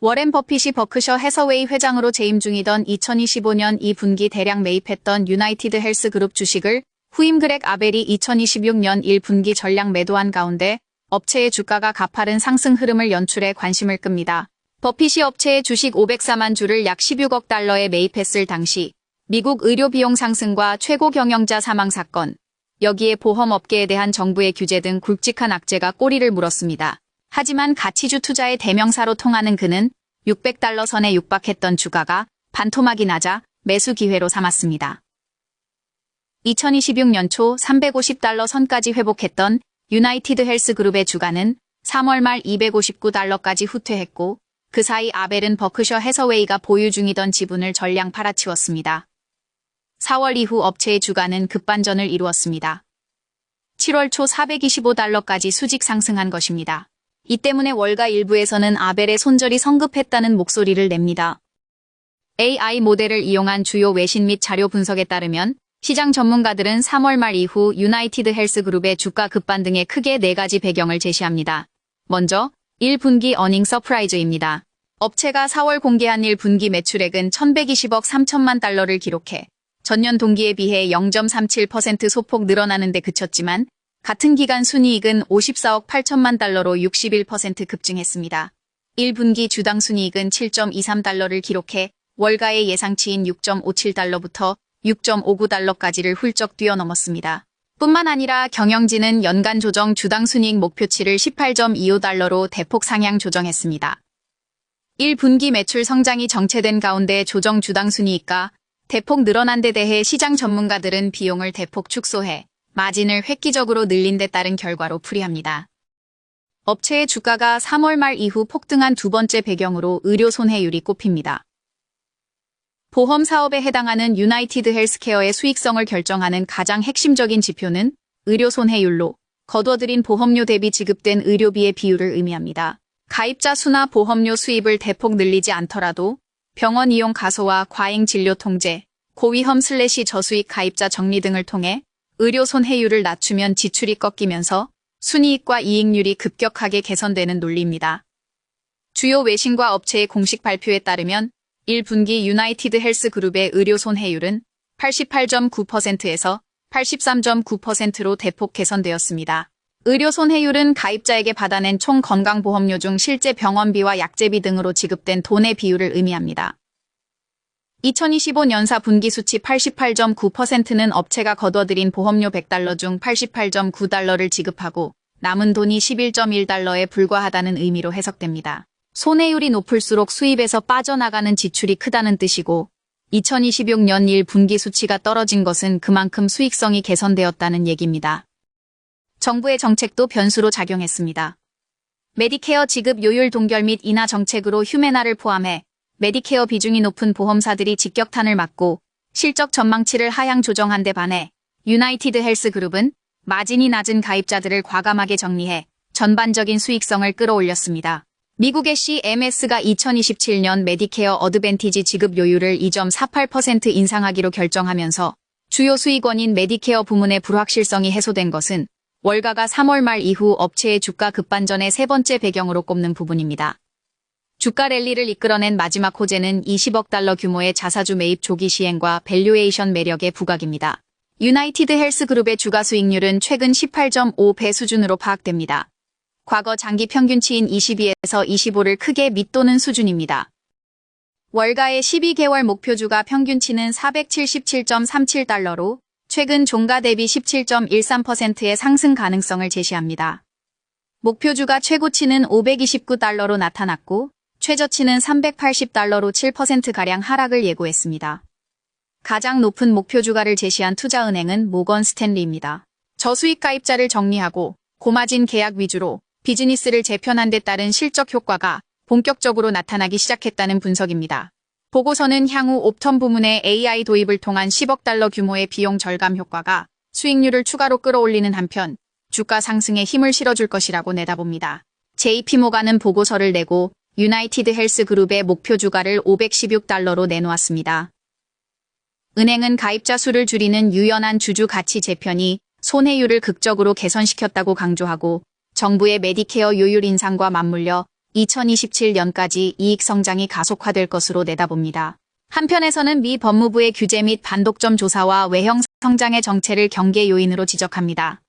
워렌 버핏이 버크셔 해서웨이 회장으로 재임 중이던 2025년 2분기 대량 매입했던 유나이티드 헬스 그룹 주식을 후임 그렉 아벨이 2026년 1분기 전량 매도한 가운데 업체의 주가가 가파른 상승 흐름을 연출해 관심을 끕니다. 버핏이 업체의 주식 504만 주를 약 16억 달러에 매입했을 당시 미국 의료 비용 상승과 최고 경영자 사망 사건, 여기에 보험업계에 대한 정부의 규제 등 굵직한 악재가 꼬리를 물었습니다. 하지만 가치주 투자의 대명사로 통하는 그는 600달러 선에 육박했던 주가가 반토막이 나자 매수 기회로 삼았습니다. 2026년 초 350달러 선까지 회복했던 유나이티드 헬스 그룹의 주가는 3월 말 259달러까지 후퇴했고 그 사이 아벨은 버크셔 해서웨이가 보유 중이던 지분을 전량 팔아치웠습니다. 4월 이후 업체의 주가는 급반전을 이루었습니다. 7월 초 425달러까지 수직 상승한 것입니다. 이 때문에 월가 일부에서는 아벨의 손절이 성급했다는 목소리를 냅니다. AI 모델을 이용한 주요 외신 및 자료 분석에 따르면 시장 전문가들은 3월 말 이후 유나이티드 헬스 그룹의 주가 급반등에 크게 4가지 배경을 제시합니다. 먼저 1분기 어닝 서프라이즈입니다. 업체가 4월 공개한 1분기 매출액은 1120억 3천만 달러를 기록해 전년 동기에 비해 0.37% 소폭 늘어나는 데 그쳤지만 같은 기간 순이익은 54억 8천만 달러로 61% 급증했습니다. 1분기 주당 순이익은 7.23달러를 기록해 월가의 예상치인 6.57달러부터 6.59달러까지를 훌쩍 뛰어넘었습니다. 뿐만 아니라 경영진은 연간 조정 주당 순이익 목표치를 18.25달러로 대폭 상향 조정했습니다. 1분기 매출 성장이 정체된 가운데 조정 주당 순이익가 대폭 늘어난 데 대해 시장 전문가들은 비용을 대폭 축소해 마진을 획기적으로 늘린 데 따른 결과로 풀이합니다. 업체의 주가가 3월 말 이후 폭등한 두 번째 배경으로 의료 손해율이 꼽힙니다. 보험 사업에 해당하는 유나이티드 헬스케어의 수익성을 결정하는 가장 핵심적인 지표는 의료 손해율로 거둬들인 보험료 대비 지급된 의료비의 비율을 의미합니다. 가입자 수나 보험료 수입을 대폭 늘리지 않더라도 병원 이용 가소와 과잉 진료 통제, 고위험/저수익 가입자 정리 등을 통해 의료 손해율을 낮추면 지출이 꺾이면서 순이익과 이익률이 급격하게 개선되는 논리입니다. 주요 외신과 업체의 공식 발표에 따르면 1분기 유나이티드 헬스 그룹의 의료 손해율은 88.9%에서 83.9%로 대폭 개선되었습니다. 의료 손해율은 가입자에게 받아낸 총 건강보험료 중 실제 병원비와 약제비 등으로 지급된 돈의 비율을 의미합니다. 2025년 4분기 수치 88.9%는 업체가 거둬들인 보험료 100달러 중 88.9달러를 지급하고 남은 돈이 11.1달러에 불과하다는 의미로 해석됩니다. 손해율이 높을수록 수입에서 빠져나가는 지출이 크다는 뜻이고 2026년 1분기 수치가 떨어진 것은 그만큼 수익성이 개선되었다는 얘기입니다. 정부의 정책도 변수로 작용했습니다. 메디케어 지급 요율 동결 및 인하 정책으로 휴메나를 포함해 메디케어 비중이 높은 보험사들이 직격탄을 맞고 실적 전망치를 하향 조정한 데 반해 유나이티드 헬스 그룹은 마진이 낮은 가입자들을 과감하게 정리해 전반적인 수익성을 끌어올렸습니다. 미국의 CMS가 2027년 메디케어 어드밴티지 지급 요율을 2.48% 인상하기로 결정하면서 주요 수익원인 메디케어 부문의 불확실성이 해소된 것은 월가가 3월 말 이후 업체의 주가 급반전의 세 번째 배경으로 꼽는 부분입니다. 주가 랠리를 이끌어낸 마지막 호재는 20억 달러 규모의 자사주 매입 조기 시행과 밸류에이션 매력의 부각입니다. 유나이티드 헬스 그룹의 주가 수익률은 최근 18.5배 수준으로 파악됩니다. 과거 장기 평균치인 22에서 25를 크게 밑도는 수준입니다. 월가의 12개월 목표주가 평균치는 477.37달러로 최근 종가 대비 17.13%의 상승 가능성을 제시합니다. 목표주가 최고치는 529달러로 나타났고 최저치는 380달러로 7%가량 하락을 예고했습니다. 가장 높은 목표주가를 제시한 투자은행은 모건 스탠리입니다. 저수익 가입자를 정리하고 고마진 계약 위주로 비즈니스를 재편한 데 따른 실적 효과가 본격적으로 나타나기 시작했다는 분석입니다. 보고서는 향후 옵텀 부문의 AI 도입을 통한 10억 달러 규모의 비용 절감 효과가 수익률을 추가로 끌어올리는 한편 주가 상승에 힘을 실어줄 것이라고 내다봅니다. JP모간은 보고서를 내고 유나이티드 헬스 그룹의 목표 주가를 516달러로 내놓았습니다. 은행은 가입자 수를 줄이는 유연한 주주 가치 재편이 손해율을 극적으로 개선시켰다고 강조하고 정부의 메디케어 요율 인상과 맞물려 2027년까지 이익 성장이 가속화될 것으로 내다봅니다. 한편에서는 미 법무부의 규제 및 반독점 조사와 외형 성장의 정체를 경계 요인으로 지적합니다.